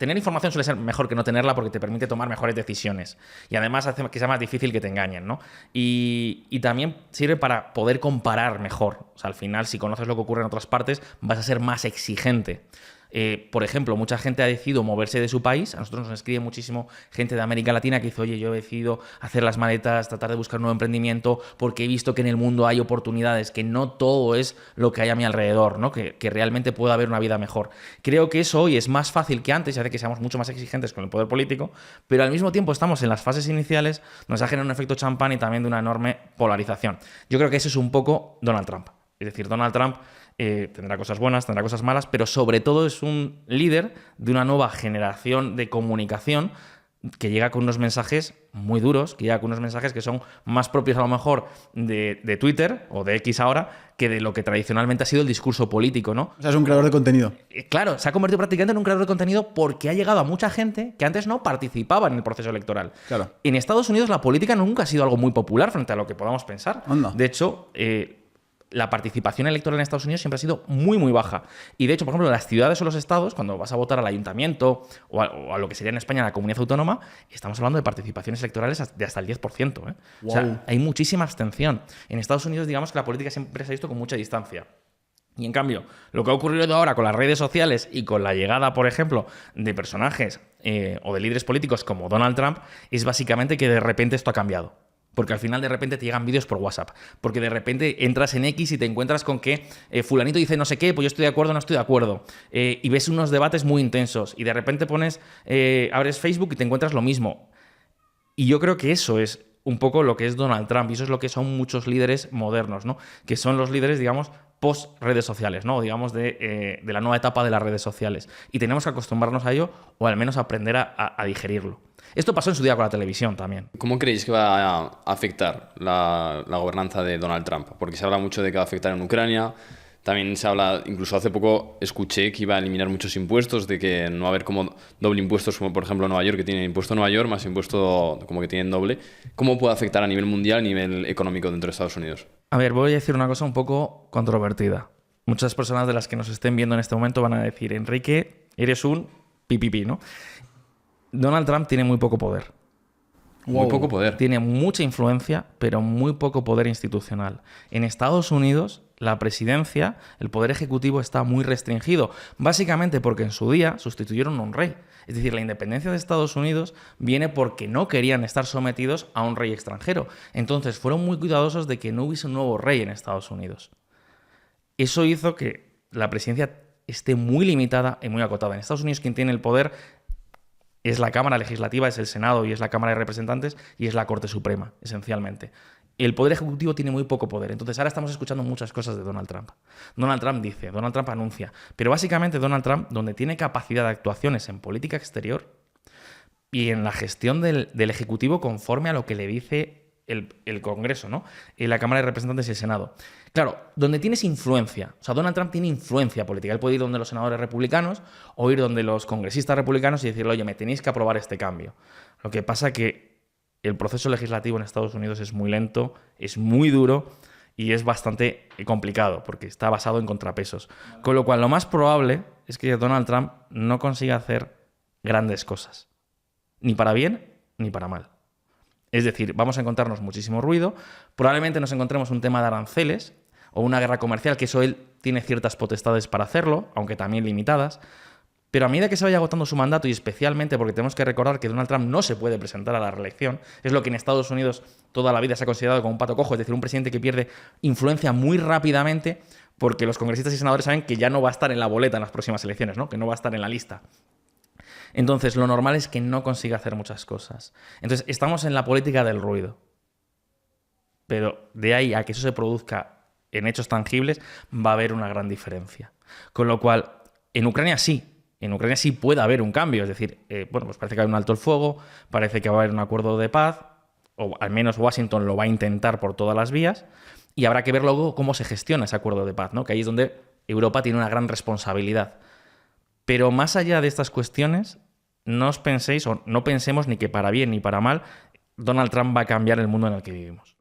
tener información suele ser mejor que no tenerla porque te permite tomar mejores decisiones. Y además hace que sea más difícil que te engañen, ¿no? Y también sirve para poder comparar mejor. O sea, al final, si conoces lo que ocurre en otras partes, vas a ser más exigente. Por ejemplo, mucha gente ha decidido moverse de su país. A nosotros nos escribe muchísimo gente de América Latina que dice, oye, yo he decidido hacer las maletas, tratar de buscar un nuevo emprendimiento porque he visto que en el mundo hay oportunidades, que no todo es lo que hay a mi alrededor, ¿no? Que realmente puede haber una vida mejor. Creo que eso hoy es más fácil que antes y hace que seamos mucho más exigentes con el poder político, pero al mismo tiempo estamos en las fases iniciales, nos ha generado un efecto champán y también de una enorme polarización. Yo creo que eso es un poco Donald Trump. Es decir, Donald Trump tendrá cosas buenas, tendrá cosas malas, pero sobre todo es un líder de una nueva generación de comunicación que llega con unos mensajes muy duros, que llega con unos mensajes que son más propios a lo mejor de Twitter o de X ahora que de lo que tradicionalmente ha sido el discurso político, ¿no? O sea, es un creador de contenido. Claro, se ha convertido prácticamente en un creador de contenido porque ha llegado a mucha gente que antes no participaba en el proceso electoral. Claro. En Estados Unidos la política nunca ha sido algo muy popular frente a lo que podamos pensar. Anda. De hecho, la participación electoral en Estados Unidos siempre ha sido muy, muy baja. Y de hecho, por ejemplo, en las ciudades o los estados, cuando vas a votar al ayuntamiento o a lo que sería en España la comunidad autónoma, estamos hablando de participaciones electorales de hasta el 10%. Wow. O sea, hay muchísima abstención. En Estados Unidos, digamos que la política siempre se ha visto con mucha distancia. Y en cambio, lo que ha ocurrido ahora con las redes sociales y con la llegada, por ejemplo, de personajes o de líderes políticos como Donald Trump, es básicamente que de repente esto ha cambiado. Porque al final de repente te llegan vídeos por WhatsApp. Porque de repente entras en X y te encuentras con que fulanito dice no sé qué, pues yo estoy de acuerdo, no estoy de acuerdo. Y ves unos debates muy intensos. Y de repente abres Facebook y te encuentras lo mismo. Y yo creo que eso es un poco lo que es Donald Trump. Y eso es lo que son muchos líderes modernos, ¿no? Que son los líderes, digamos, post-redes sociales, ¿no? Digamos, de la nueva etapa de las redes sociales. Y tenemos que acostumbrarnos a ello o al menos aprender a digerirlo. Esto pasó en su día con la televisión también. ¿Cómo creéis que va a afectar la gobernanza de Donald Trump? Porque se habla mucho de que va a afectar en Ucrania. También se habla, incluso hace poco escuché que iba a eliminar muchos impuestos, de que no va a haber como doble impuestos, como por ejemplo Nueva York, que tiene impuesto Nueva York, más impuesto como que tienen doble. ¿Cómo puede afectar a nivel mundial, a nivel económico dentro de Estados Unidos? A ver, voy a decir una cosa un poco controvertida. Muchas personas de las que nos estén viendo en este momento van a decir, Enrique, eres un pipipi, ¿no? Donald Trump tiene muy poco poder. Muy poco poder. Tiene mucha influencia, pero muy poco poder institucional. En Estados Unidos, la presidencia, el poder ejecutivo está muy restringido, básicamente porque en su día sustituyeron a un rey. Es decir, la independencia de Estados Unidos viene porque no querían estar sometidos a un rey extranjero. Entonces fueron muy cuidadosos de que no hubiese un nuevo rey en Estados Unidos. Eso hizo que la presidencia esté muy limitada y muy acotada. En Estados Unidos quien tiene el poder es la Cámara Legislativa, es el Senado y es la Cámara de Representantes y es la Corte Suprema, esencialmente. El Poder Ejecutivo tiene muy poco poder. Entonces ahora estamos escuchando muchas cosas de Donald Trump. Donald Trump dice, Donald Trump anuncia. Pero básicamente Donald Trump, donde tiene capacidad de actuaciones en política exterior y en la gestión del Ejecutivo conforme a lo que le dice el Congreso, ¿no? La Cámara de Representantes y el Senado. Claro, donde tienes influencia, o sea, Donald Trump tiene influencia política. Él puede ir donde los senadores republicanos o ir donde los congresistas republicanos y decirle, oye, me tenéis que aprobar este cambio. Lo que pasa es que el proceso legislativo en Estados Unidos es muy lento, es muy duro y es bastante complicado porque está basado en contrapesos. Con lo cual, lo más probable es que Donald Trump no consiga hacer grandes cosas, ni para bien ni para mal. Es decir, vamos a encontrarnos muchísimo ruido, probablemente nos encontremos un tema de aranceles o una guerra comercial, que eso él tiene ciertas potestades para hacerlo, aunque también limitadas, pero a medida que se vaya agotando su mandato, y especialmente porque tenemos que recordar que Donald Trump no se puede presentar a la reelección, es lo que en Estados Unidos toda la vida se ha considerado como un pato cojo, es decir, un presidente que pierde influencia muy rápidamente porque los congresistas y senadores saben que ya no va a estar en la boleta en las próximas elecciones, ¿no? Que no va a estar en la lista. Entonces, lo normal es que no consiga hacer muchas cosas. Entonces, estamos en la política del ruido. Pero de ahí a que eso se produzca en hechos tangibles, va a haber una gran diferencia. Con lo cual, en Ucrania sí puede haber un cambio. Es decir, pues parece que hay un alto el fuego, parece que va a haber un acuerdo de paz, o al menos Washington lo va a intentar por todas las vías, y habrá que ver luego cómo se gestiona ese acuerdo de paz, ¿no? Que ahí es donde Europa tiene una gran responsabilidad. Pero más allá de estas cuestiones, no os penséis o no pensemos ni que para bien ni para mal Donald Trump va a cambiar el mundo en el que vivimos.